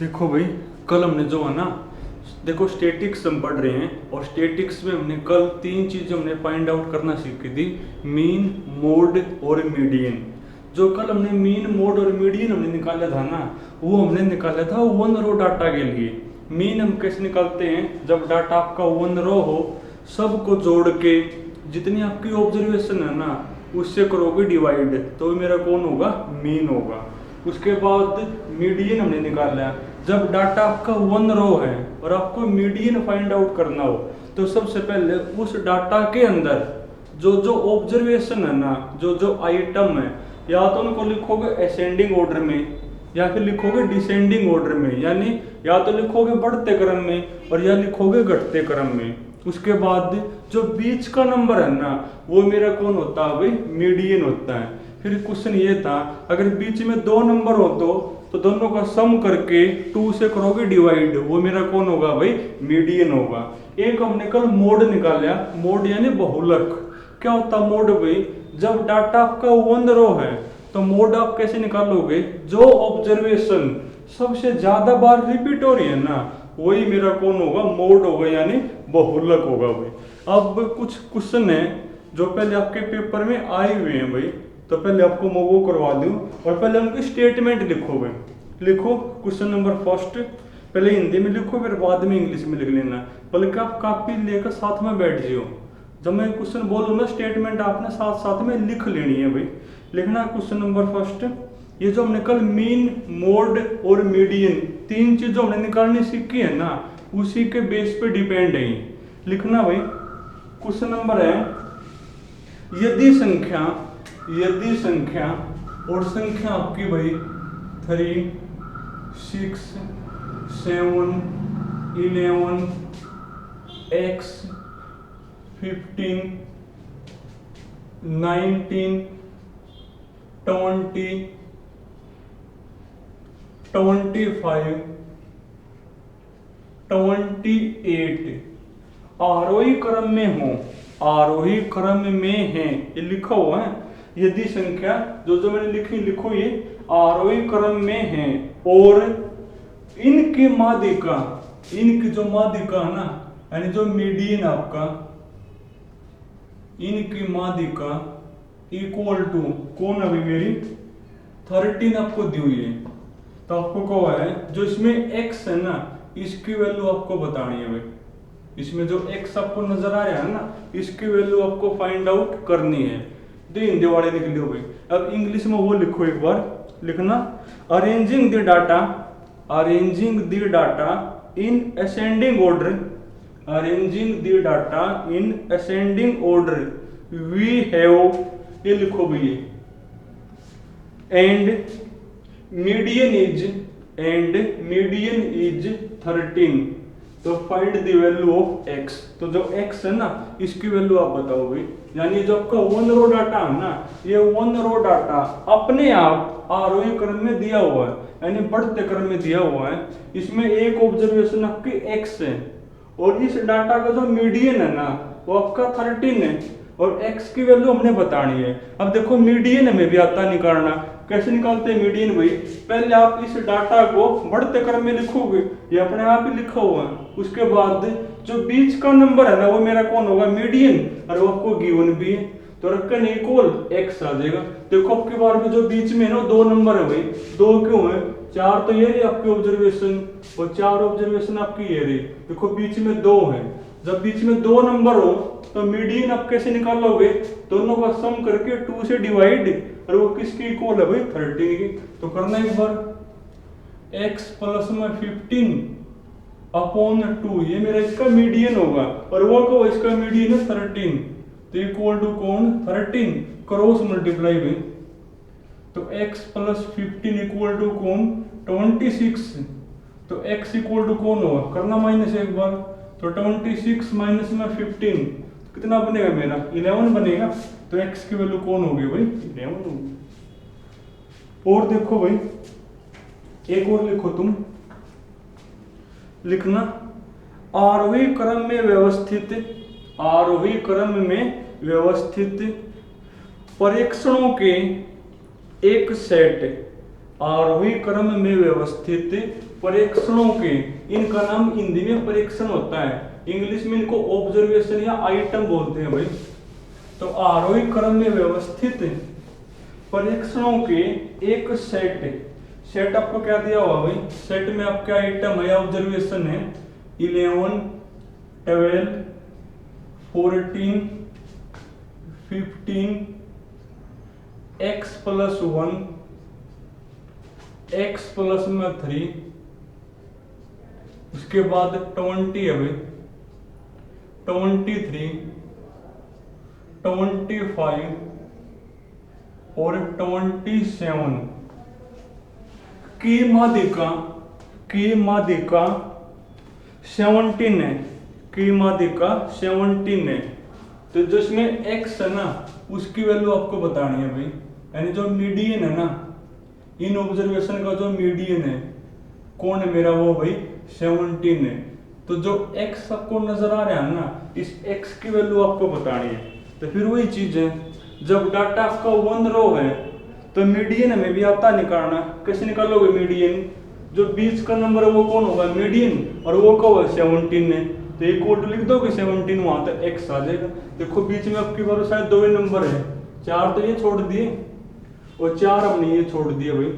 देखो भाई, कल हमने जो है ना, देखो स्टैटिक्स हम पढ़ रहे हैं और स्टैटिक्स में हमने कल तीन चीजें हमने फाइंड आउट करना सीखी थी। मीन, मोड और मीडियन। जो कल हमने मीन, मोड और मीडियन हमने निकाला था ना, वो हमने निकाला था वन रो डाटा के लिए। मीन हम कैसे निकालते हैं? जब डाटा आपका वन रो हो, सबको जोड़ के जितनी आपकी ऑब्जर्वेशन है ना, उससे करोगे डिवाइड, तो मेरा कौन होगा? मीन होगा। उसके बाद मीडियन हमने निकाला। जब डाटा आपका वन रो है और आपको मीडियन फाइंड आउट करना हो, तो सबसे पहले उस डाटा के अंदर जो जो ऑब्जर्वेशन है ना, जो जो आइटम है, या तो उनको लिखोगे असेंडिंग ऑर्डर में या फिर लिखोगे डिसेंडिंग ऑर्डर में, यानी या तो लिखोगे बढ़ते क्रम में और या लिखोगे घटते क्रम में। उसके बाद जो बीच का नंबर है ना, वो मेरा कौन होता है भाई? मीडियन होता है। फिर क्वेश्चन ये था, अगर बीच में दो नंबर हो तो दोनों का सम करके 2 से करोगे डिवाइड, वो मेरा कौन होगा भाई? मीडियन होगा। एक हमने कल मोड निकाला, मोड यानी बहुलक। क्या होता मोड भाई? जब डाटा आपका वन रो है तो मोड आप कैसे निकालोगे? जो ऑब्जर्वेशन सबसे ज्यादा बार रिपीट हो रही है ना, वही मेरा कौन होगा? मोड होगा, यानी बहुलक होगा भाई। अब कुछ क्वेश्चन है जो पहले आपके पेपर में आए हुए हैं भाई, तो पहले आपको मैं वो करवा दूं और पहले उनकी स्टेटमेंट लिखोगे। लिखो क्वेश्चन नंबर फर्स्ट, पहले हिंदी में लिखो, फिर बाद में इंग्लिश में लिख लेना। बल्कि आप कॉपी लेकर साथ में बैठ जाओ, जब मैं क्वेश्चन बोलूँ ना, स्टेटमेंट आपने साथ साथ में लिख लेनी है भाई। लिखना क्वेश्चन नंबर फर्स्ट, ये जो हमने कल मीन, मोड और मीडियन तीन चीज जो हमने निकालनी सीखी है ना, उसी के बेस पे डिपेंड है। लिखना भाई, क्वेश्चन नंबर है, यदि संख्या और संख्या आपकी भाई 3, 6, 7, 11, x, 15, 19, 20, 25, 28 आरोही क्रम में हो, आरोही क्रम में है, ये लिखा हुआ है। यदि संख्या जो जो मैंने लिखी, लिखो ये आरोही क्रम में है और इनकी माध्यिका, इनकी जो माध्यिका है ना, यानी जो मीडियन आपका, इनकी माध्यिका इक्वल टू कौन? अभी मेरी 13 आपको दी हुई है, तो आपको क्या है, जो इसमें x है ना, इसकी वैल्यू आपको बतानी है भाई। इसमें जो x आपको नजर आ रहा है ना, इसकी वैल्यू आपको फाइंड आउट करनी है। तो हिंदी वाले लिख लियो भाई। अब इंग्लिश में वो लिखो, एक बार लिखना, arranging the data in ascending order, arranging the data in ascending order we have, ये लिखो भैया, एंड मीडियन इज 13, तो find the value of x। तो जो x है ना, इसकी वैल्यू आप बताओ भाई। यानी जो आपका वन रो डाटा है ना, ये वन रो डाटा अपने आप आरोही क्रम में दिया हुआ है, यानी बढ़ते क्रम में दिया हुआ है। इसमें एक ऑब्जर्वेशन आपकी x है और इस डाटा का जो मीडियन है ना, वो आपका 13 है और x की वैल्यू हमने बतानी है। अब देखो मीडियन में भी आता निकालना, कैसे निकालते हैं मीडियन भाई? पहले आप इस डाटा को बढ़ते क्रम में लिखोगे, ये अपने आप ही लिखा हुआ है। उसके बाद जो बीच का नंबर है ना, वो मेरा कौन होगा? मीडियन, और वो आपको गिवन भी है, तो रखन इक्वल x आ जाएगा। देखो आपके बार में जो बीच में है ना, दो नंबर है भाई। दो क्यों है? 4 तो ये रही आपकी ऑब्जर्वेशन और 4 ऑब्जर्वेशन आपकी ये रही। देखो बीच में 2 है, जब बीच में 2 नंबर हो तो मीडियन आप कैसे निकालोगे? दोनों का सम करके 2 से डिवाइड, और वो किसकी इक्वल है भाई? 13 की। तो करना एक बार, x प्लस में 15 अपॉन 2, ये मेरा इसका मीडियन होगा और वो को इसका मीडियन है 13, तो इक्वल टू कौन? 13 क्रॉस मल्टीप्लाई भाई, तो x प्लस 15 इक्वल टू कौन? 26, तो x इक्वल टू कौन होगा? करना माइनस एक बार, तो 26 माइनस में 15 कितना बनेगा मेरा? 11 बनेगा। तो x की वैल्यू कौन होगी भाई? 11 होगी। और देखो भाई, एक और लिखो तुम, लिखना, आरोही क्रम में व्यवस्थित, आरोही क्रम में व्यवस्थित परीक्षणों के एक सेट, आरोही क्रम में व्यवस्थित परीक्षणों के, इनका नाम हिंदी में परीक्षण होता है, इंग्लिश में इनको ऑब्जर्वेशन या आइटम बोलते हैं भाई। तो आरोही क्रम में व्यवस्थित परीक्षणों के एक सेट आपको क्या दिया हुआ भाई, सेट में आपके आइटम है या ऑब्जर्वेशन है 11, 12, 14, 15, x+1, x+3, उसके बाद 20 है भाई, 23, 25 और 27 की माध्यिका 17 है, की माध्यिका 17 है। तो जो इसमें x है ना उसकी वैल्यू आपको बतानी है भाई, यानी जो मीडियन है ना, इन ऑब्जर्वेशन का जो मीडियन है कौन है मेरा, वो भाई 17 है। तो जो x आपको नजर आ रहा है ना, इस x की वैल्यू आपको बतानी है। तो फिर वही चीज है, जब डाटा आपका 1 रो है तो मीडियन हमें भी आता निकालना। कैसे निकालोगे मीडियन, जो बीच का नंबर है वो कौन होगा, मीडियन, और वो कब है 17 है, तो इक्वल टू लिख दोगे 17, वहां तक x आ जाएगा। देखो बीच में आपके पास शायद 2 ही नंबर है, 4 तो ये छोड़ दिए और 4 हमने ये छोड़ दिए भाई।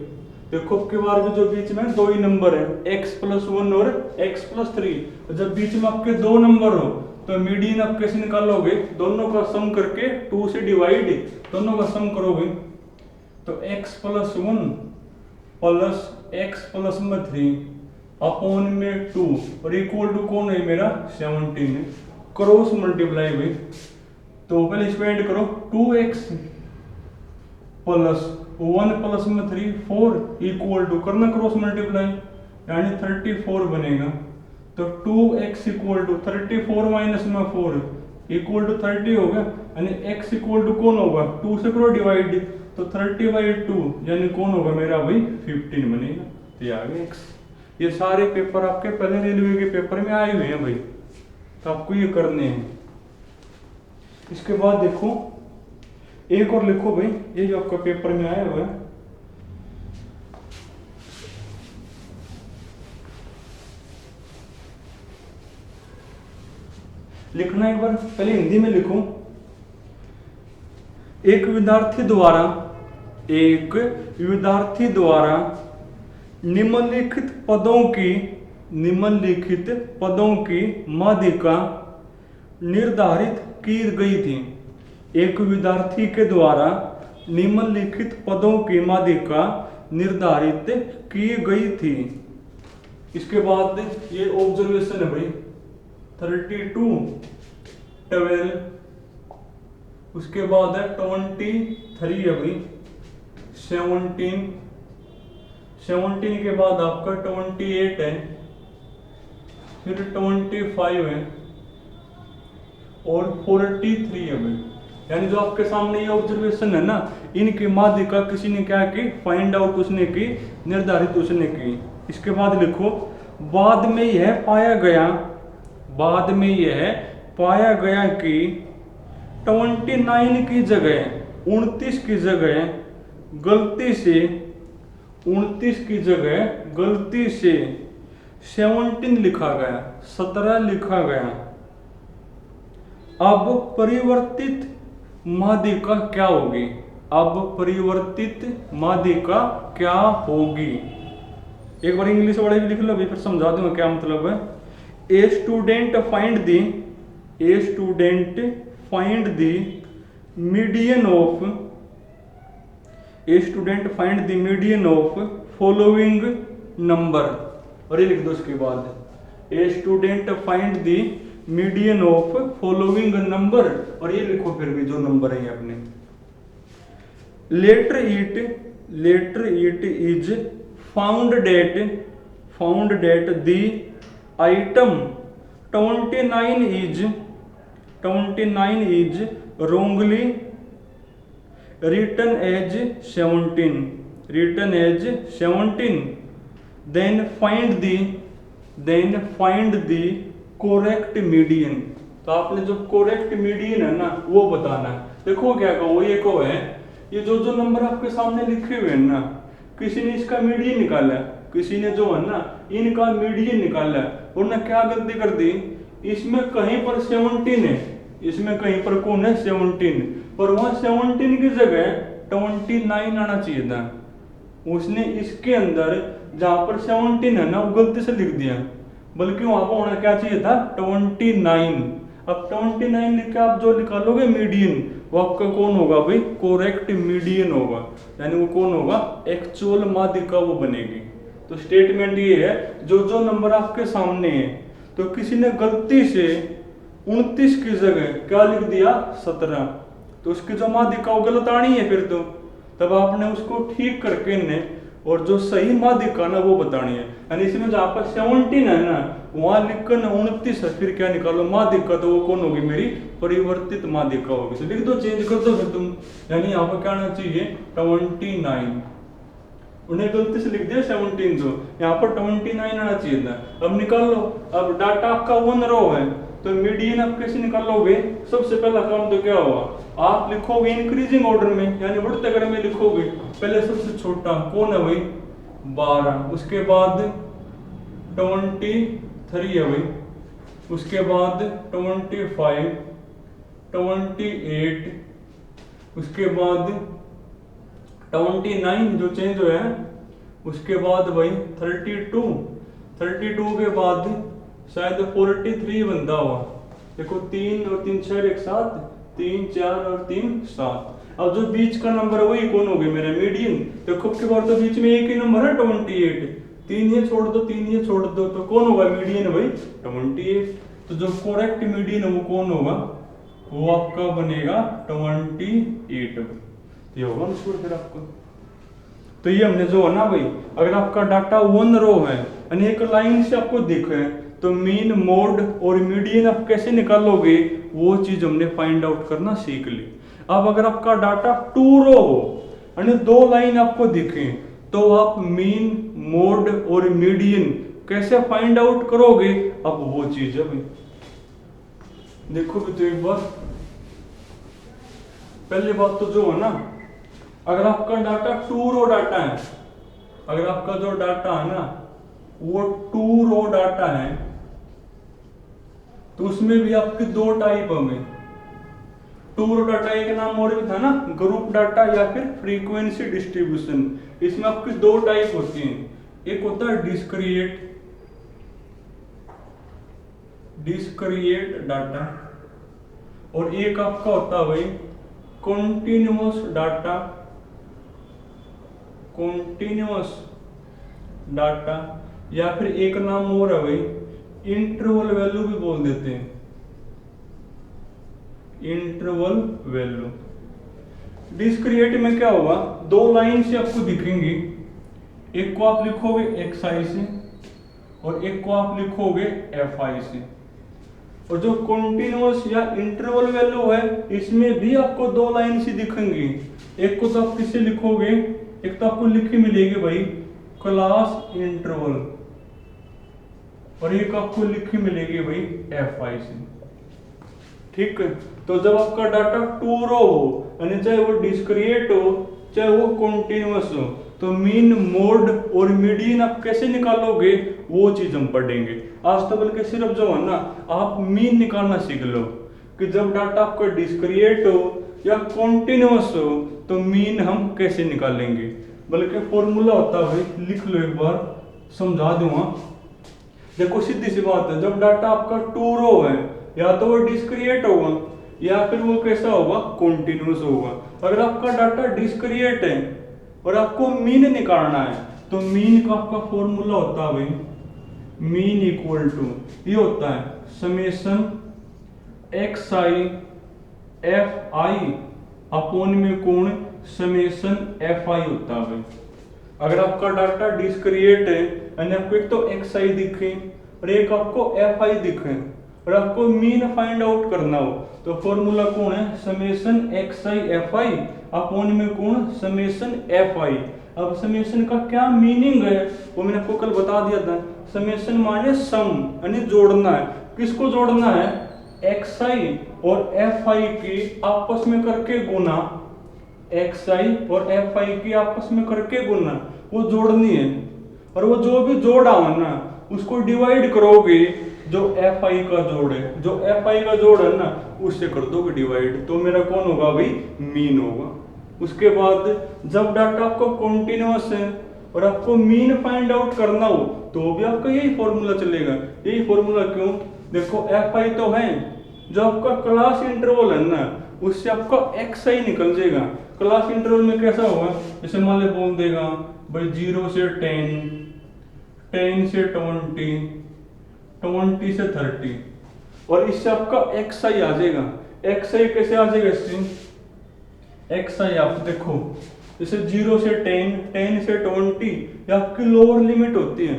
देखो आपके बार में जो बीच में 2 ही नंबर है, x+1 और x+3। जब बीच में आपके 2 नंबर हो तो मीडियन आप कैसे निकालोगे, दोनों का सम करके 2 से डिवाइड, दोनों का सम करोगे तो x+1 प्लस x+3 अपॉन में 2 और इक्वल टू कौन है मेरा 17 है। क्रॉस मल्टीप्लाई भाई, तो पहले इसको ऐड करो, 2x प्लस 1 प्लस में 3 4 इक्वल टू करना क्रॉस मल्टीप्लाई, यानी 34 बनेगा। तो 2x इक्वल टू 34 माइनस में 4 इक्वल टू 30 होगा, यानी x इक्वल टू कौन होगा 2 से करो डिवाइड, तो 30/2 यानी कौन होगा मेरा भाई 15 बनेगा। तो ये आ गया x। ये सारे पेपर आपके पहले रेलवे के पेपर में आए हुए हैं भाई, तो आपको ये करने हैं। इसके बाद देखो एक और लिखो भाई, ये जो आपका पेपर में आया हुआ है, लिखना एक बार, पहले हिंदी में लिखो। एक विद्यार्थी द्वारा निम्नलिखित पदों की माध्यिका निर्धारित की गई थी। एक विद्यार्थी के द्वारा निम्नलिखित पदों की माध्यिका निर्धारित की गई थी। इसके बाद ये ऑब्जर्वेशन है भाई 32, 12, उसके बाद है 23 है भाई, 17 के बाद आपका 28 है, फिर 25 है और 43 है भाई। यानी जो आपके सामने ये ऑब्जर्वेशन है ना, इनकी माध्यिका किसी ने क्या की, फाइंड आउट उसने की, निर्धारित उसने की। इसके बाद लिखो, बाद में यह पाया गया कि 29 की जगह 29 की जगह गलती से 17 लिखा गया, 17 लिखा गया। अब परिवर्तित माध्यिका क्या होगी, एक बार इंग्लिश वर्ड भी लिख लो अभी, फिर समझा दूंगा क्या मतलब है। A student find the median of following number, और ये लिख दो उसके बाद, a student find the median of following number, और ये लिखो फिर भी जो नंबर है अपने। Later it is found that the item 29 is wrongly written as 17, then find the correct median। तो आपने जो करेक्ट मीडियन है ना वो बताना है। देखो क्या कहो, ये को है, ये जो नंबर आपके सामने लिखे हुए हैं ना, किसी ने इसका मीडियन निकाला, किसी ने जो है ना इनका मीडियन निकाला, उन्होंने क्या गलती कर दी, इसमें कहीं पर 17 है, इसमें कहीं पर कौन है 17, पर वहां 17 की जगह 29 आना चाहिए था। उसने इसके अंदर जहां पर 17 है ना वो गलती से लिख दिया, बल्कि वहां पर होना क्या चाहिए था 29। अब 29 लिख के आप जो निकालोगे मीडियन, वो आपका कौन होगा भाई, करेक्ट मीडियन होगा, यानी वो कौन होगा, एक्चुअल माध्यिका वो बनेगी। तो स्टेटमेंट ये है, जो जो नंबर आपके सामने है, तो किसी ने गलती से 29 की जगह क्या लिख दिया 17, तो उसकी जो माध्यिका वो गलत आनी है, फिर तो तब आपने उसको ठीक करके ने और जो सही माध्यिका ना वो बतानी है। यानी इसमें जहाँ पर 17 है ना वहां लिखकर 29 है, फिर क्या निकालो माध्यिका, तो वो कौन होगी, मेरी परिवर्तित माध्यिका होगी। तो लिख दो, चेंज कर दो फिर तुम, यानी यहाँ पर क्या आना चाहिए 29, उन्हें गलती से लिख दिया 17, तो यहाँ पर 29 आना चाहिए था। अब निकाल लो, अब डाटा आपका 1 रो है, तो मीडियन आप कैसे निकालोगे, सबसे पहला काम तो क्या हुआ, आप लिखोगे इंक्रीजिंग ऑर्डर में, यानी बढ़ते क्रम में लिखोगे। पहले सबसे छोटा कौन है भाई 12, उसके बाद 23 है भाई, उसके बाद 25, 28, उसके बाद 29 जो चेंज हुआ है, उसके बाद भाई 32 के बाद शायद 43 बनता हुआ, देखो 3 और 3 6 एक साथ, 3 4 और 3 7। अब जो बीच का नंबर है वही कौन हो गया मेरा मीडियन, देखो के बाद तो बीच में एक ही नंबर है 28, 3 ये छोड़ दो 3 ये छोड़ दो, तो कौन होगा मीडियन भाई 28। तो जो करेक्ट मीडियन है वो कौन होगा, वो आपका बनेगा 28, ये होगा ना फिर आपको। तो ये हमने जो है ना भाई, अगर आपका डाटा 1 रो है यानी एक लाइन से आपको दिखे, तो मीन मोड और मीडियन आप कैसे निकालोगे, वो चीज हमने फाइंड आउट करना सीख ली। अब अगर आपका डाटा 2 रो हो यानी 2 लाइन आपको दिखे, तो आप मीन मोड और मीडियन कैसे फाइंड आउट करोगे, अब वो चीज है भाई। देखो भी तो एक बार, पहली बात तो जो है ना, अगर आपका डाटा 2 रो डाटा है, अगर आपका जो डाटा है ना वो 2 रो डाटा है, तो उसमें भी आपके 2 टाइप हमें 2 रो डाटा, एक नाम और भी था ना ग्रुप डाटा या फिर फ्रीक्वेंसी डिस्ट्रीब्यूशन। इसमें आपकी 2 टाइप होती हैं, एक होता है डिस्क्रिएट डाटा, और एक आपका होता है भाई कॉन्टिन्यूअस डाटा, या फिर एक नाम और है भाई इंटरवल वैल्यू भी बोल देते हैं, इंटरवल वैल्यू। डिस्क्रिएट में क्या होगा, 2 लाइन से आपको दिखेंगी, एक को आप लिखोगे XI से और एक को आप लिखोगे FI से। और जो कॉन्टिन्यूअस या इंटरवल वैल्यू है, इसमें भी आपको 2 लाइन से दिखेंगी, एक को तो आप किससे लिखोगे, एक तो आपको लिखी मिलेगी भाई क्लास इंटरवल, और एक आपको लिखी मिलेगी भाई FI से। ठीक है, तो जब आपका डाटा 2 रो हो यानी चाहे वो डिस्क्रिएट हो चाहे वो कॉन्टिन्यूअस हो, तो मीन मोड और मीडियन आप कैसे निकालोगे वो चीज हम पढ़ेंगे आज। तो बल्कि सिर्फ जो है ना आप मीन निकालना सीख लो, कि जब डाटा आपका डिस्क्रिएट हो या कॉन्टिन्यूअस हो तो मीन हम कैसे निकालेंगे। बल्कि फॉर्मूला होता है भाई, लिख लो एक बार, समझा दूंगा। देखो सीधी सी बात है, जब डाटा आपका 2 रो है या तो वो डिस्क्रिएट होगा या फिर वो कैसा होगा कॉन्टिन्यूअस होगा। अगर आपका डाटा डिस्क्रिएट है और आपको मीन निकालना है, तो मीन का आपका फॉर्मूला होता है भाई, मीन इक्वल टू ये होता है समेशन XI FI अपॉन में कोण समेशन FI होता है भाई। अगर आपका डाटा डिस्क्रिएट है यानी आपको एक तो XI दिखे और एक आपको FI दिखे और आपको मीन फाइंड आउट करना हो, तो फॉर्मूला कौन है समेशन XI FI अपॉन में कोण समेशन FI। अब समेशन का क्या मीनिंग है वो मैंने आपको कल बता दिया था। समेशन माने सम यानी जोड़ना है, किसको जोड़ना है XI और FI की आपस में करके गुना, एक्स आई और एफ आई की आपस में करके गुणना, वो जोड़नी है। और वो जो भी जोड़ा हो ना उसको डिवाइड करोगे, जो एफ आई का जोड़ है, जो एफ आई का जोड़ है ना उससे कर दोगे डिवाइड, तो मेरा कौन होगा भाई, मीन होगा। उसके बाद जब डाटा आपको कॉन्टिन्यूअस है और आपको मीन फाइंड आउट करना हो तो भी आपका यही फॉर्मूला चलेगा। यही फॉर्मूला क्यों, देखो एफ आई तो है, जो आपका क्लास इंटरवल है ना उससे आपका एक्स आई निकल जाएगा। क्लास इंटरवल में कैसा होगा, जैसे मान ले बोल देगा भाई 0 से 10, 10 से 20, 20 से 30, और इससे आपका एक्स आई आ जाएगा। एक्स आई कैसे आ जाएगा इससे, एक्स आई आप देखो जैसे 0 से 10, 10 से 20 ये आपकी लोअर लिमिट होती है,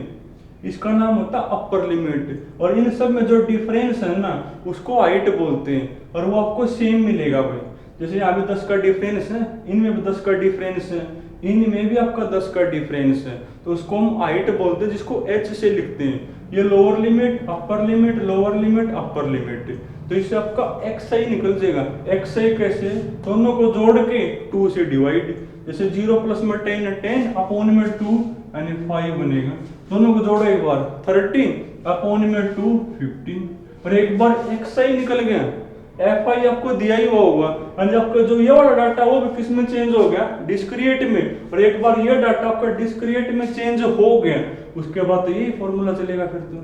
इसका नाम होता है अपर लिमिट। और इन सब में जो डिफरेंस है ना उसको हाइट बोलते हैं, और वो आपको सेम मिलेगा भाई। जैसे यहाँ पे 10 का डिफरेंस है, इनमें भी 10 का डिफरेंस है, इनमें भी आपका 10 का डिफरेंस है, तो उसको हम हाइट बोलते हैं, जिसको एच से लिखते हैं। ये lower limit, upper limit, lower limit, upper limit, तो इससे आपका एक्स आई निकल जाएगा। एक्स आई कैसे, दोनों को जोड़ के 2 से डिवाइड, जैसे 0 प्लस में 10 है, 10 अपॉन में 2 यानी 5 बनेगा। दोनों को जोड़ो एक बार, 30 अपॉन में 2 15, और एक बार एक्स आई निकल गया। एफ आई आपको दिया ही हुआ होगा, और आपका जो ये वाला डाटा वो भी किस में चेंज हो गया, डिस्क्रिएट में। और एक बार ये डाटा आपका डिस्क्रिएट में चेंज हो गया उसके बाद तो यही फॉर्मूला चलेगा फिर तो।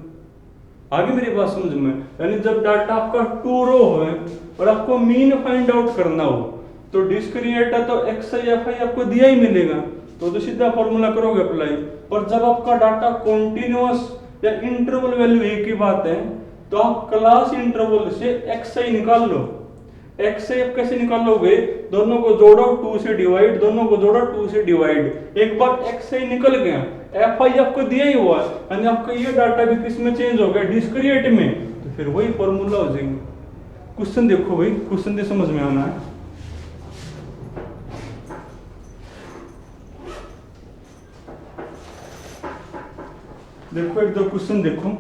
आगे मेरी बात समझ में, यानी जब डाटा आपका 2 रो है और आपको मीन फाइंड आउट करना हो तो डिस्क्रिएट है तो एक्स आई एफ आई आपको दिया ही मिलेगा, तो सीधा फॉर्मूला करोगे अप्लाई। पर जब आपका डाटा कॉन्टिन्यूअस या इंटरवल वैल्यू एक ही बात है तो आप क्लास इंटरवल से एक्स आई निकाल लो। एक्स आई आप कैसे निकालोगे, दोनों को जोड़ो 2 से डिवाइड, दोनों को जोड़ो 2 से डिवाइड, एक बार एक्स आई निकल गया, एफ आई आपको दिया ही हुआ है, यानी आपका ये डाटा भी किस में चेंज हो गया, डिस्क्रिएट में, तो फिर वही फॉर्मूला हो जाएगा। क्वेश्चन देखो भाई, क्वेश्चन दे समझ में आना है। देखो एक दो क्वेश्चन देखो,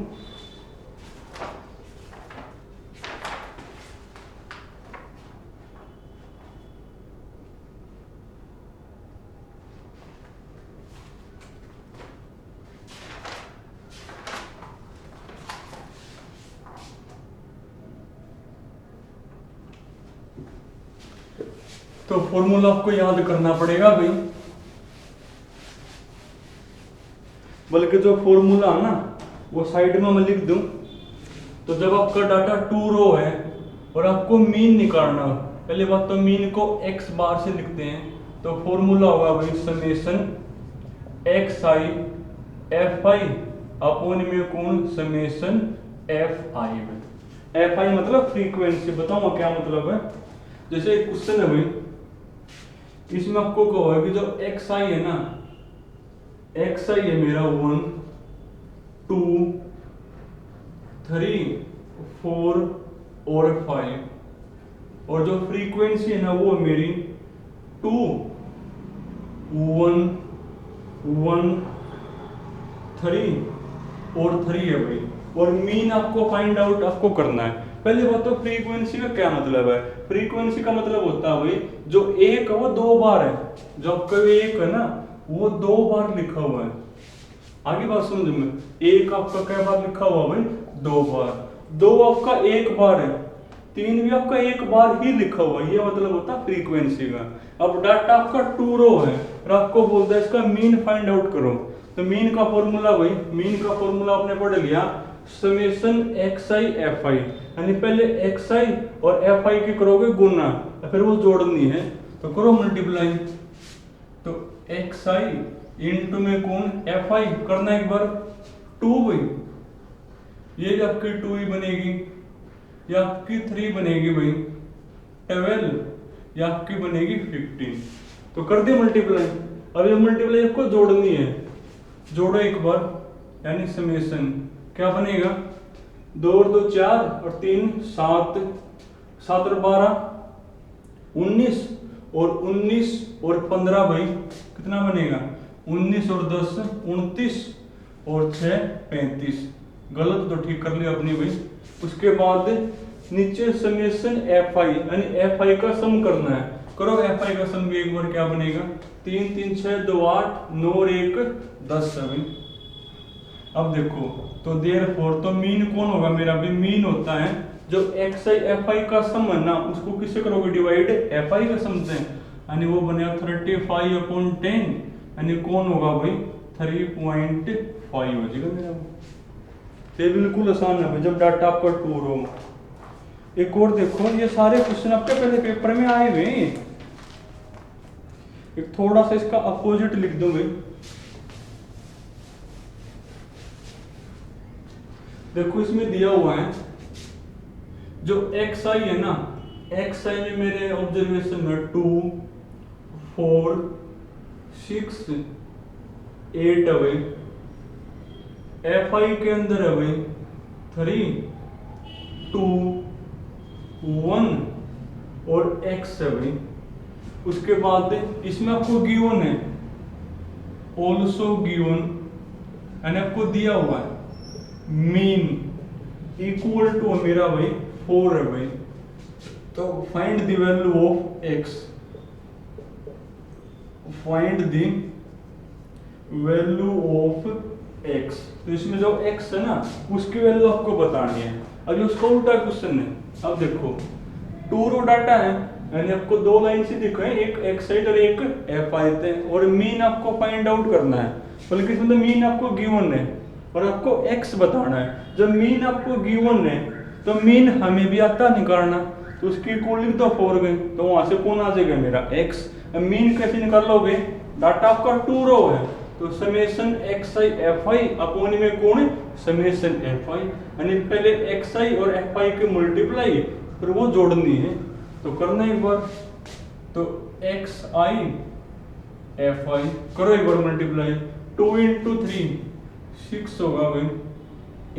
तो फॉर्मूला आपको याद करना पड़ेगा भाई, बल्कि जो फॉर्मूला है ना वो साइड में मैं लिख दूं। तो जब आपका डाटा 2 रो है और आपको मीन निकालना हो, पहले बात तो मीन को एक्स बार से लिखते हैं, तो फॉर्मूला होगा भाई summation x I F I upon में कौन summation F I. F I मतलब फ्रीक्वेंसी, बताऊंगा क्या मतलब है। जैसे एक क्वेश्चन है भाई, इसमें आपको कहो है कि जो एक्स आई है ना, एक्स आई है मेरा 1 2 3 4 और 5, और जो फ्रीक्वेंसी है ना वो मेरी 2 1 1 3 और 3 है भाई। और मीन आपको फाइंड आउट आपको करना है। पहली बात तो फ्रीक्वेंसी का क्या मतलब है, फ्रीक्वेंसी का मतलब होता है भाई जो एक है वो 2 बार है, जो आपका एक है ना वो 2 बार लिखा हुआ है। आगे बात समझ में, एक आपका क्या बार लिखा हुआ भाई, 2 बार, 2 आपका 1 बार है, 3 भी आपका 1 बार ही लिखा हुआ है, ये मतलब होता है फ्रीक्वेंसी का। अब डाटा आपका 2 रो है और आपको बोलता है इसका मीन फाइंड आउट करो, तो मीन का फॉर्मूला भाई, मीन का फॉर्मूला आपने पढ़ लिया summation x I F I, यानी पहले एक्स आई और एफ आई की करोगे गुना, फिर वो जोड़नी है तो करो मल्टीप्लाई। तो एक्स आई इंटू में कौन एफ आई करना एक बार 2 भाई, ये भी आपकी 2 ही बनेगी, ये आपकी 3 बनेगी भाई 12, ये आपकी बनेगी 15, तो कर दिया मल्टीप्लाई। अब ये मल्टीप्लाई आपको जोड़नी है, जोड़ो एक बार, यानी समेशन क्या बनेगा 2 और 2 4 और 3 7, 7 और 12 19, और 19 और 15 भाई कितना बनेगा 19 और 10 29 और 6 35, गलत तो ठीक कर लिया अपनी भाई। उसके बाद नीचे समेशन एफ आई, यानी एफ आई का सम करना है, करो एफ आई का सम भी एक बार क्या बनेगा, 3 3 6 2 8 9 और 1 10 7। अब देखो तो देयरफॉर तो मीन कौन होगा मेरा भी, मीन होता है जो एक्स आई एफ आई का सम है ना, उसको किससे करोगे डिवाइड, एफ आई का सम से, यानी वो बनेगा 35/10, यानी कौन होगा भाई 3.5 हो जाएगा मेरा। ये बिल्कुल आसान है भाई जब डाटा आपका टूर हो। एक और देखो, ये सारे क्वेश्चन आपके पहले पेपर में आए हुए हैं। एक थोड़ा सा इसका अपोजिट लिख दो भाई। देखो इसमें दिया हुआ है जो एक्स आई है ना, एक्स आई में मेरे ऑब्जर्वेशन में 2 4 6 8 है भाई, एफ आई के अंदर है भाई 3 2 1 और एक्स है भाई। उसके बाद इसमें आपको गिवन है ऑल्सो गिवन, यानी आपको दिया हुआ है मीन इक्वल टू मेरा भाई 4 है भाई। तो find the value of x, find the value of x. तो इसमें जो एक्स है ना उसकी वैल्यू आपको बतानी है। अब ये उसका उल्टा क्वेश्चन है। अब देखो 2 रो डाटा है, यानी आपको 2 लाइन से दिख रहे हैं, एक एक्स आई और एक एफ आई थे, और मीन आपको फाइंड आउट करना है। बल्कि इसमें मीन आपको गिवन है और आपको एक्स बताना है। जब मीन आपको गिवन है तो मीन हमें भी आता निकालना, तो उसकी इक्वलिंग तो 4 गई, तो वहां से कौन आ जाएगा मेरा एक्स। मीन कैसे निकालोगे, डाटा आपका 2 रो है तो summation x I F I upon में कौन समेशन एफ आई, यानी पहले एक्स आई और एफ आई के मल्टीप्लाई फिर वो जोड़नी है। तो करना एक बार, तो एक्स आई एफ आई करो एक बार मल्टीप्लाई, 2 × 3 6 होगा भाई,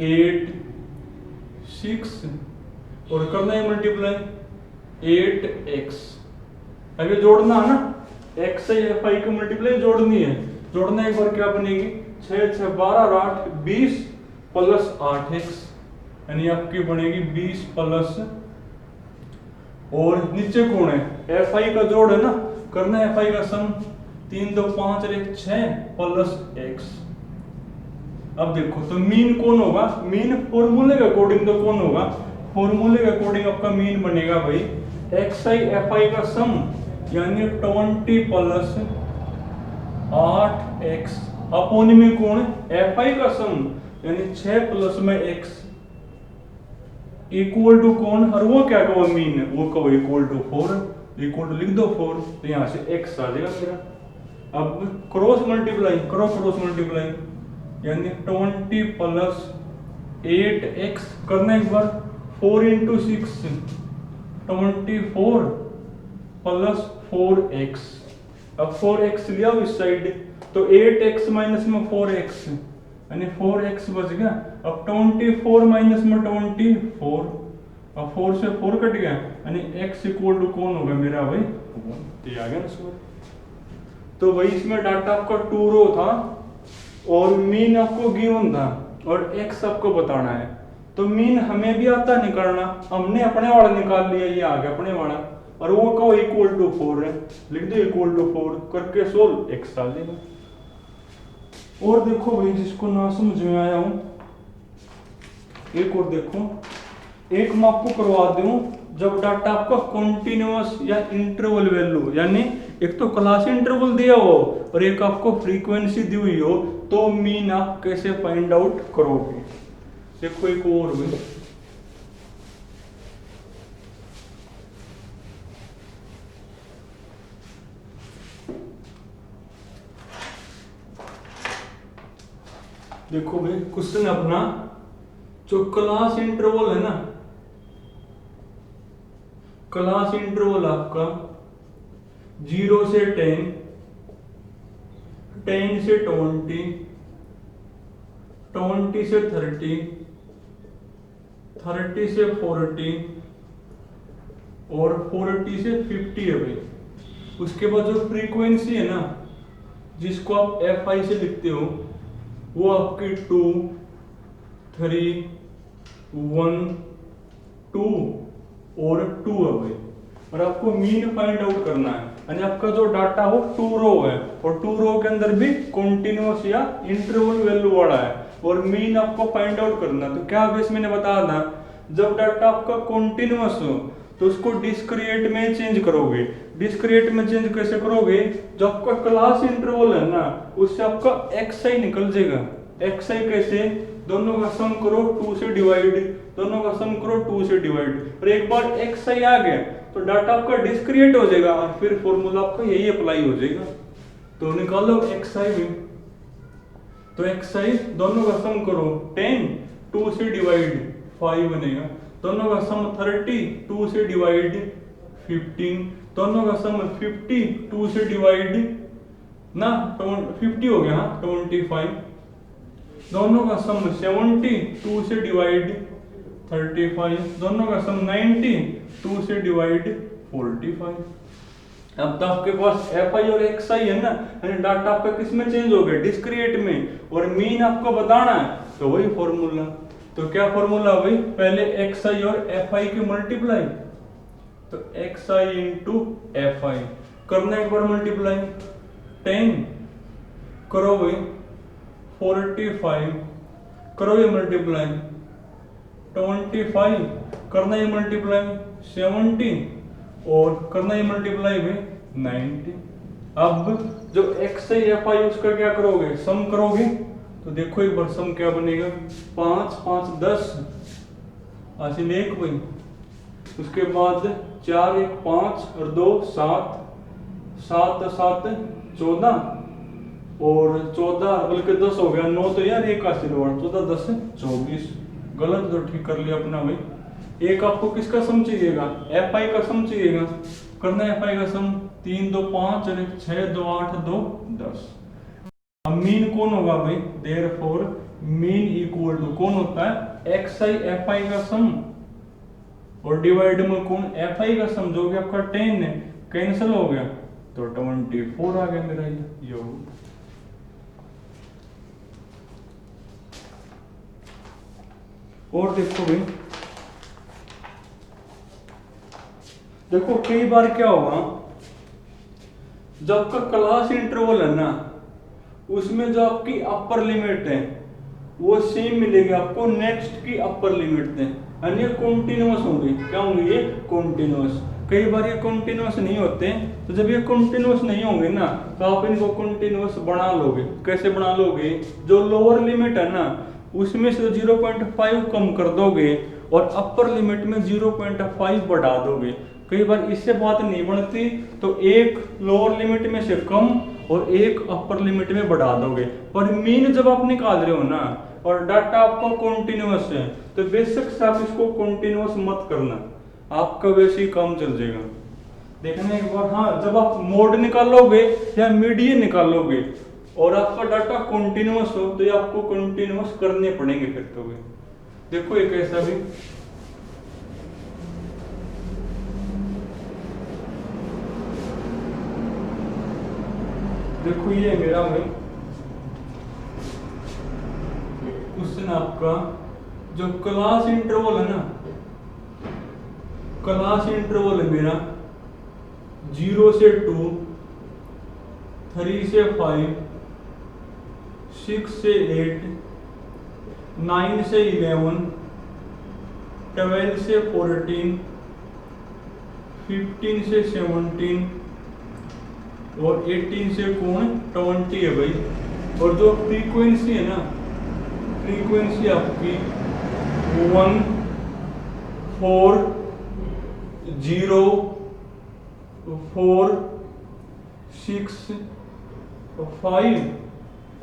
8 6 और करना है मल्टीप्लाई 8x। अब ये जोड़ना है ना, एक्स आई एफ आई की मल्टीप्लाई जोड़नी है। जोड़ना एक बार क्या बनेगी, 6 6 12 और 8 20 प्लस 8x, यानी आपकी बनेगी 20 प्लस, और नीचे कौन है एफ आई का जोड़ है ना, करना है एफ आई का सम, 3 2 5 और 1 6 प्लस x। अब देखो तो मीन कौन होगा, मीन फॉर्मूले के अकॉर्डिंग तो कौन होगा, फॉर्मूले के अकॉर्डिंग आपका मीन बनेगा भाई एक्स आई एफ आई का सम, यानी 20 प्लस 8x अपॉन में कौन एफ आई का सम, यानी 6 प्लस में x इक्वल टू कौन, और वो क्या कहो मीन है, वो कहो इक्वल टू 4, इक्वल टू लिख दो 4, तो यहां से x आ जाएगा मेरा। अब क्रॉस मल्टीप्लाई करो, क्रॉस मल्टीप्लाई यानी 20 प्लस 8x करना एक बार, 4 × 6 24 प्लस 4x। अब 4x लिया इस साइड, तो 8x माइनस में 4x यानी 4x बच गया। अब 24 माइनस में 24, अब 4 से 4 कट गया, यानी x इक्वल टू कौन होगा मेरा भाई 1। ये आ गया ना सर। तो भाई इसमें डाटा आपका 2 रो था और मीन आपको गिवन था और x आपको बताना है। तो मीन हमें भी आता निकालना, हमने अपने वाला निकाल लिया, ये आ गया अपने वाला, और वो को इक्वल टू 4 है, लिख दो इक्वल टू 4 करके सोल्व x डाल देगा। और देखो भाई जिसको ना समझ में आया हूं, एक और देखो, एक मैं आपको करवा दूं, जब डाटा आपका कॉन्टिन्यूअस या इंटरवल वैल्यू, यानी एक तो क्लास इंटरवल दिया हो और एक आपको फ्रीक्वेंसी दी हुई हो, तो मीन आप कैसे फाइंड आउट करोगे। देखो एक और भी, देखो भाई क्वेश्चन अपना, जो क्लास इंटरवल है ना, क्लास इंटरवल आपका 0 से 10, 10 से 20, 20 से 30, 30 से 40 और 40 से 50 है भाई। उसके बाद जो फ्रीक्वेंसी है ना, जिसको आप एफ आई से लिखते हो, वो आपकी 2 3 1 2 और 2 है भाई। और आपको मीन फाइंड आउट करना है। यानी आपका जो डाटा हो 2 रो है और 2 रो के अंदर भी कॉन्टिन्यूअस या इंटरवल वैल्यू वाला है और मीन आपको फाइंड आउट करना है। तो क्या बेस मैंने बताया था, जब डाटा आपका कॉन्टिन्यूअस हो तो उसको डिस्क्रिएट में चेंज करोगे। डिस्क्रिएट में चेंज कैसे करोगे, जो आपका क्लास इंटरवल है ना उससे आपका xi निकल जाएगा। xi कैसे, दोनों का सम करो 2 से डिवाइड, दोनों का सम करो 2 से डिवाइड, और एक बार xi आ गया तो डाटा आपका डिस्क्रिएट हो जाएगा और फिर फॉर्मूला आपका यही अप्लाई हो जाएगा। तो निकालो xi भी, तो xi दोनों का सम करो 10, 2 से डिवाइड 5 बनेगा, दोनों का सम 30, 2 से डिवाइड 15, दोनों का सम 50, 2 से डिवाइड ना 50 हो गया, हाँ 25, दोनों का सम 70, 2 से डिवाइड 35, दोनों का सम 90, 2 से डिवाइड 45। अब तो आपके पास fi और xi है ना, डाटा आपका किस में चेंज हो गया, डिस्क्रिएट में, और मीन आपको बताना है तो वही फॉर्मूला। तो क्या फॉर्मूला भाई, पहले xi और fi की मल्टीप्लाई, तो xi इंटू fi करना, एक बार मल्टीप्लाई 10 करो भाई 45 करो ये मल्टीप्लाई 25 करना ये मल्टीप्लाई 70 और करना ये मल्टीप्लाई भी 90। अब जो xi fi उसका क्या करोगे, सम करोगे, तो देखो एक बार सम क्या बनेगा, 5 5 10 हासिल 1 भाई, उसके बाद 4 1 5 और 2 7 7 7 14 और 14 बल्कि 10 हो गया, 9 तो यार एक हासिल हुआ, 14 10 24, गलत तो ठीक कर लिया अपना भाई। एक आपको किसका सम चाहिएगा, fi का सम चाहिएगा, करना है fi का सम 3 2 5 और 6 2 8 2 10। अब मीन कौन होगा भाई, देयरफॉर मीन इक्वल टू कौन होता है, xi fi का सम और डिवाइड में कौन, fi का सम जो कि आपका 10 है, कैंसिल हो गया तो 24 आ गया मेरा ये। और देखो भाई, देखो कई बार क्या होगा, जब आपका क्लास इंटरवल है ना उसमें जो आपकी अपर लिमिट है वो सेम मिलेगी आपको नेक्स्ट की अपर लिमिट है, यानी कॉन्टिन्यूअस होंगे, क्या होंगे ये कॉन्टिन्यूअस। कई बार ये कॉन्टिन्यूअस नहीं होते, तो जब ये कॉन्टिन्यूअस नहीं होंगे ना तो आप इनको कॉन्टिन्यूअस बना लोगे। कैसे बना लोगे, जो लोअर लिमिट है ना उसमें से 0.5 कम कर दोगे और अपर लिमिट में 0.5 बढ़ा दोगे। कई बार इससे बात नहीं बनती तो एक लोअर लिमिट में से कम और एक अपर लिमिट में बढ़ा दोगे। पर मीन जब आप निकाल रहे हो ना और डाटा आपका कॉन्टिन्यूअस है तो बेशक से आप इसको कॉन्टिन्यूअस मत करना, आपका वैसे ही काम चल जाएगा। देखना एक बार, हाँ जब आप मोड निकालोगे या मीडियन निकालोगे और आपका डाटा कॉन्टिन्यूअस हो तो ये आपको कॉन्टिन्यूअस करने पड़ेंगे फिर तो भी। देखो एक ऐसा भी, देखो ये मेरा भाई क्वेश्चन आपका, जो क्लास इंटरवल है ना, क्लास इंटरवल है मेरा 0 से 2, 3 से 5, 6 से 8, 9 से 11, 12 से 14, 15 से 17 और 18 से कौन 20 है भाई। और जो फ्रीक्वेंसी है ना, फ्रीक्वेंसी आपकी 1 4 0 4 6 5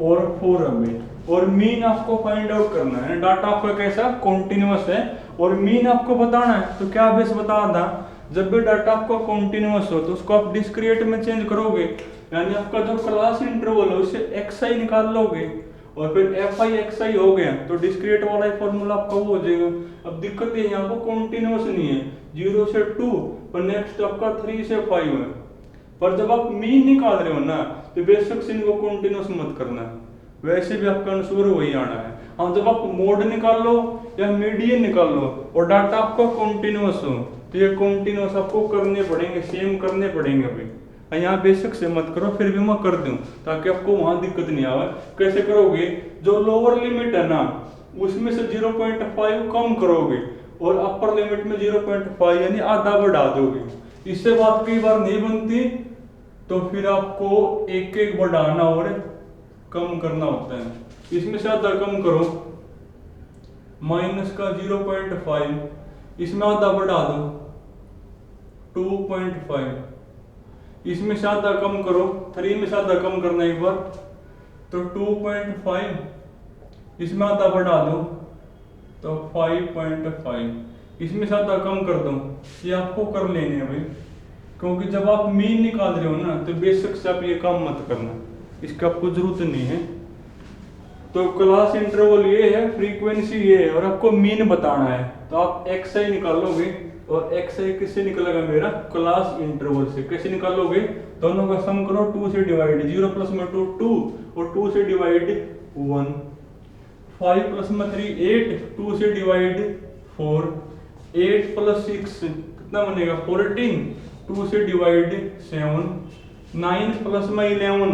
और 4 है। और मीन आपको फाइंड आउट करना है, डाटा आपका कैसा कॉन्टिन्यूअस है और मीन आपको बताना है। तो क्या बेस बता था, जब भी डाटा आपका कॉन्टिन्यूअस हो तो उसको आप डिस्क्रिएट में चेंज करोगे, यानी आपका जो क्लास इंटरवल है उससे xi निकाल लोगे और फिर fi xi हो गया तो डिस्क्रिएट वाला ही फॉर्मूला आपका वो हो जाएगा। अब दिक्कत ये यहाँ पर कॉन्टिन्यूअस नहीं है, 0 से 2 पर नेक्स्ट आपका 3 से 5 है। पर जब आप मीन निकाल रहे हो ना तो बेशक से इनको कॉन्टिन्यूअस मत करना, वैसे भी आपका आंसर वही आना है। हाँ जब आप मोड निकाल लो या मीडियन निकाल लो और डाटा आपका कॉन्टिन्यूअस हो तो ये कंटिन्यूस आपको करने पड़ेंगे, सेम करने पड़ेंगे भाई। यहाँ बेशक से मत करो, फिर भी मैं कर दूं ताकि आपको वहां दिक्कत नहीं आवे। कैसे करोगे, जो लोअर लिमिट है ना उसमें से 0.5 कम करोगे और अपर लिमिट में 0.5 यानी आधा बढ़ा दोगे। इससे बात कई बार नहीं बनती तो फिर आपको एक एक बढ़ाना और कम करना होता है। इसमें से आधा कम करो, माइनस का 0.5, इसमें आधा बढ़ा दो 2.5, इसमें से आधा कम करो, 3 में से आधा कम करना एक बार तो 2.5, इसमें आधा बढ़ा दो तो 5.5, इसमें से आधा कम कर दो। ये आपको कर लेने हैं भाई, क्योंकि जब आप मीन निकाल रहे हो ना तो बेशक से आप ये काम मत करना, इसका आपको जरूरत नहीं है। तो क्लास इंटरवल ये है, फ्रीक्वेंसी ये है और आपको मीन बताना है। तो आप एक्स आई निकालोगे और एक्स आई किससे निकलेगा मेरा, क्लास इंटरवल से। कैसे निकालोगे, दोनों का सम करो, 2 से डिवाइड, 0 प्लस में 2 2 और 2 से डिवाइड 1, 5 प्लस में 3 8, 2 से डिवाइड 4, 8 प्लस 6 कितना बनेगा 14, 2 से डिवाइड 7, 9 प्लस में 11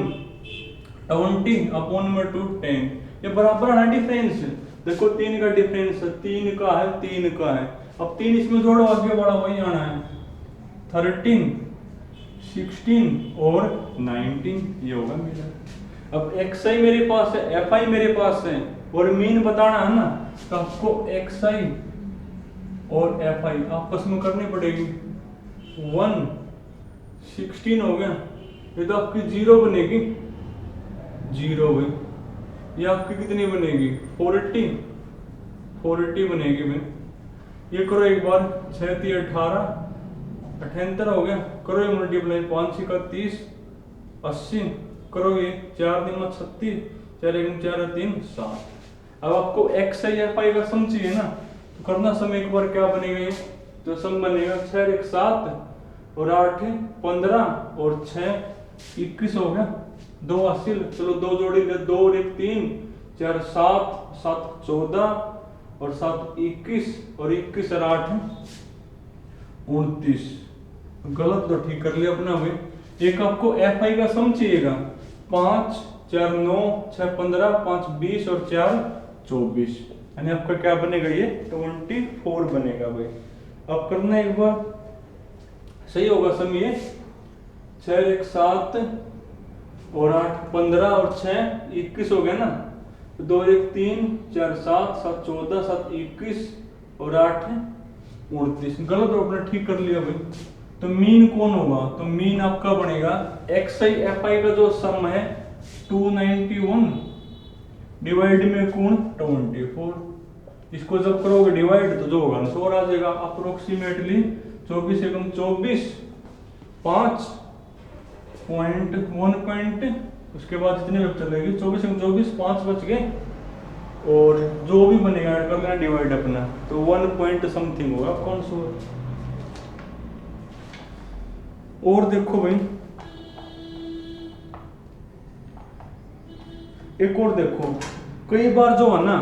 20 अपॉन में 2 10। ये बराबर है ना डिफरेंस, देखो 3 का डिफरेंस है, 3 का है 3 का है। अब 3 इसमें जोड़ो, आगे बड़ा वही आना है, 13 16 और 19, ये होगा मेरा। अब एक्स आई मेरे पास है, एफ आई मेरे पास है और मीन बताना है ना, तो आपको एक्स आई और एफ आई आपस में करनी पड़ेगी। 1 16 हो गया, ये तो आपकी 0 बनेगी, 0 हुई। ये आपकी कितनी बनेगी 40 बनेगी भाई। ये करो एक बार, 6 3 18 78 हो गया, करो ये मल्टीप्लाई, 5 का 30 80, करो ये 4 दिन में 36, 4 1 4 3 7। अब आपको एक्स आई एफ आई का सम चाहिए ना, तो करना सम एक बार क्या बनेगा, ये तो सम बनेगा 6 1 7 और 8 15 और 6 21 हो गया, 2 हासिल। चलो 2 जोड़ी, 2 और 1 3, 4 7 7 14 और 7 21 और 21 और 8 29। गलत तो ठीक कर लिया अपना भाई। एक आपको एफ आई का सम चाहिएगा, 5 4 9 6 15 5 20 और 4 24, यानी आपका क्या बनेगा, ये 24 बनेगा भाई। अब करना एक बार, सही होगा सम ये, 6 1 7 और 8 15 और 6 21 हो गया ना, 2 1 3 4 7 7 14 7 21 और 8 29। गलत हो अपने ठीक कर लिया भाई। तो मीन कौन होगा, तो मीन आपका बनेगा एक्स आई एफ आई का जो सम है 291 डिवाइड में कौन 24। इसको जब करोगे डिवाइड तो जो होगा ना 100 आ जाएगा अप्रोक्सीमेटली। 24 एकम 24, 5 पॉइंट 1 पॉइंट, उसके बाद जितने वेब चलेगी 24 एकम 24 5 बच गए और जो भी बनेगा ऐड कर लेना डिवाइड अपना, तो 1 पॉइंट समथिंग होगा कौन सा। और देखो भाई एक और देखो, कई बार जो है ना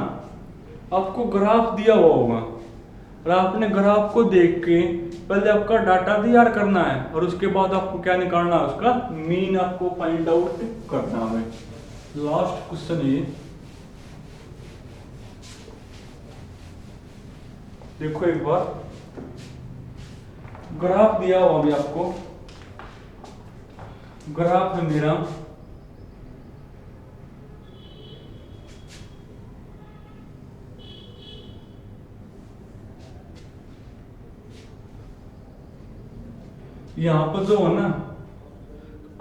आपको ग्राफ दिया हुआ होगा और आपने ग्राफ को देख के पहले आपका डाटा तैयार करना है और उसके बाद आपको क्या निकालना है, उसका मीन आपको फाइंड आउट करना है। लास्ट क्वेश्चन ये देखो, एक बार ग्राफ दिया हुआ अभी आपको, ग्राफ है मेरा यहां पर जो है ना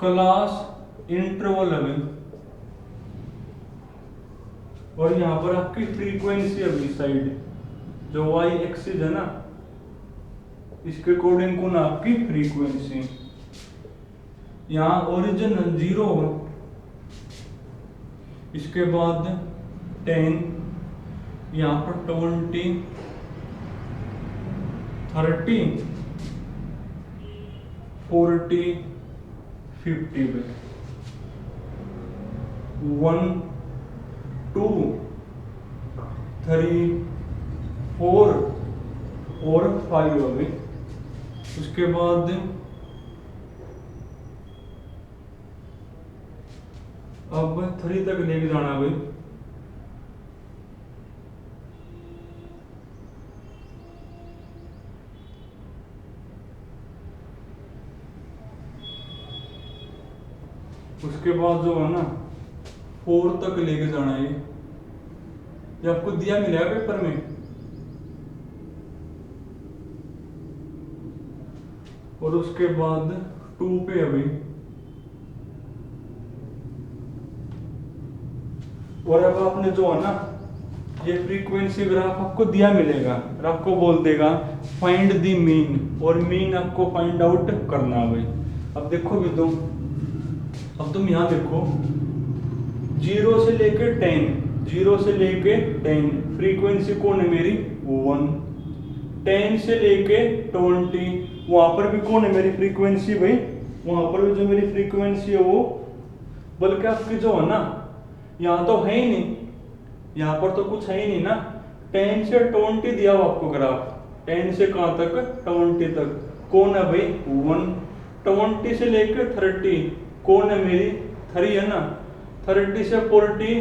क्लास इंटरवल है और यहां पर आपकी फ्रीक्वेंसी है साइड, जो वाई एक्सिस है ना इसके अकॉर्डिंग कौन आपकी फ्रीक्वेंसी। यहाँ ओरिजिन 0 होगा, इसके बाद 10, यहाँ पर 20 30 40 50 पे 1 2 3 4 और 5 हो गई। उसके बाद अब 3 तक लेके जाना भाई। उसके बाद जो है ना 4 तक लेके जाना है। ये आपको दिया मिलेगा पेपर में। और उसके बाद 2 पे अभी, और अब आपने जो है ना ये फ्रीक्वेंसी ग्राफ आपको दिया मिलेगा और आपको बोल देगा फाइंड द मीन, और मीन आपको फाइंड आउट करना है भाई। अब देखो भी तुम, अब तुम यहाँ देखो 0 से लेके 10, 0 से लेके 10 फ्रीक्वेंसी कौन है मेरी 1, 10 से लेके 20 वहां पर भी कौन है मेरी फ्रीक्वेंसी भाई, वहां पर भी जो मेरी फ्रीक्वेंसी है वो, बल्कि आपकी जो है ना यहाँ तो है ही नहीं, यहाँ पर तो कुछ है ही नहीं ना। 10 से 20 दिया हुआ आपको ग्राफ, 10 से कहाँ तक 20 तक कौन है भाई 1, 20 से लेकर 30 कौन है मेरी 3 है ना, 30 से 40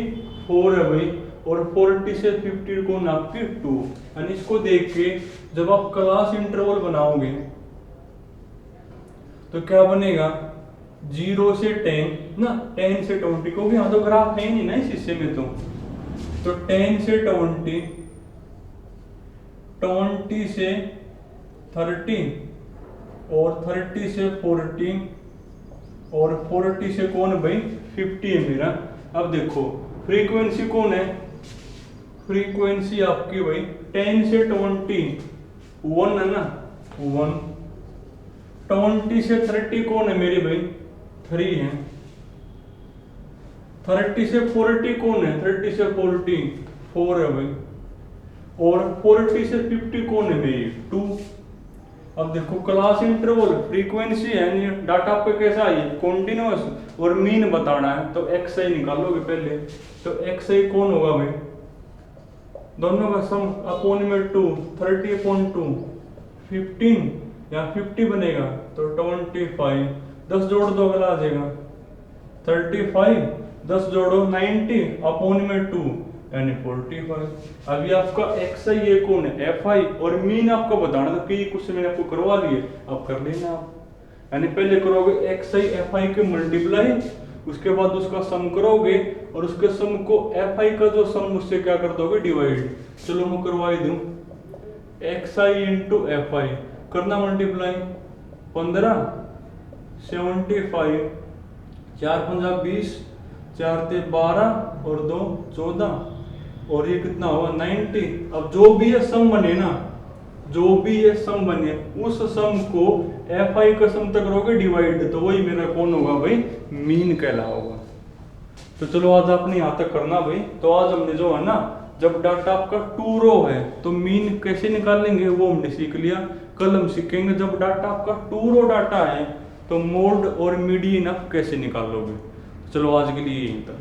4 है भाई, और 40 से 50 कौन आपकी 2। यानी इसको देख के जब आप क्लास इंटरवल बनाओगे तो क्या बनेगा 0 से 10 ना, 10 से 20 को भी, यहाँ तो ग्राफ है ही नहीं ना इस हिस्से में तो 10 से 20, 20 से 30 और 30 से 40 और 40 से कौन भाई 50 है मेरा। अब देखो फ्रीक्वेंसी कौन है, फ्रीक्वेंसी आपकी भाई 10 से 20 1 है ना 1, 20 से 30 कौन है मेरी भाई 3 है, 30 से 40 कौन है, 30 से 40 4 है भाई, और 40 से 50 कौन है मेरी 2। अब देखो क्लास इंटरवल फ्रीक्वेंसी है, डाटा पे कैसा है कॉन्टिन्यूअस, और मीन बताना है तो एक्स आई निकालोगे पहले, तो एक्स आई कौन होगा भाई, दोनों का सम अपॉन में 2, 30 अपॉन 2 15 या 50 बनेगा तो 25, 10 जोड़ दो अगला आ जाएगा 35, 10 जोड़ो 90 अपॉन में 2 यानी 45। अभी आपका एक्स आई ये कौन है एफ आई, और मीन आपको बताना था कि कुछ मैंने आपको करवा दिए, अब कर लेना आप। यानी पहले करोगे एक्स आई एफ आई के मल्टीप्लाई, उसके बाद उसका सम करोगे, और उसके सम को एफ आई का जो सम उससे क्या कर दोगे डिवाइड। चलो मैं करवा ही दूं, x I into F I करना मल्टीप्लाई 15 75, 4 पंजा 20, 4 ते 12 और 2 14, और ये कितना हुआ 90। अब जो भी ये सम बने ना, जो भी ये सम बने उस सम को एफ आई का सम तक करोगे डिवाइड, तो वही मेरा कौन होगा भाई मीन कहला होगा। तो चलो आज आपने यहाँ तक करना भाई। तो आज हमने जो है ना, जब डाटा आपका 2 रो है तो मीन कैसे निकालेंगे वो हमने सीख लिया। कल हम सीखेंगे जब डाटा आपका 2 रो डाटा है तो मोड और मीडियन आप कैसे निकालोगे। चलो आज के लिए यहीं तक।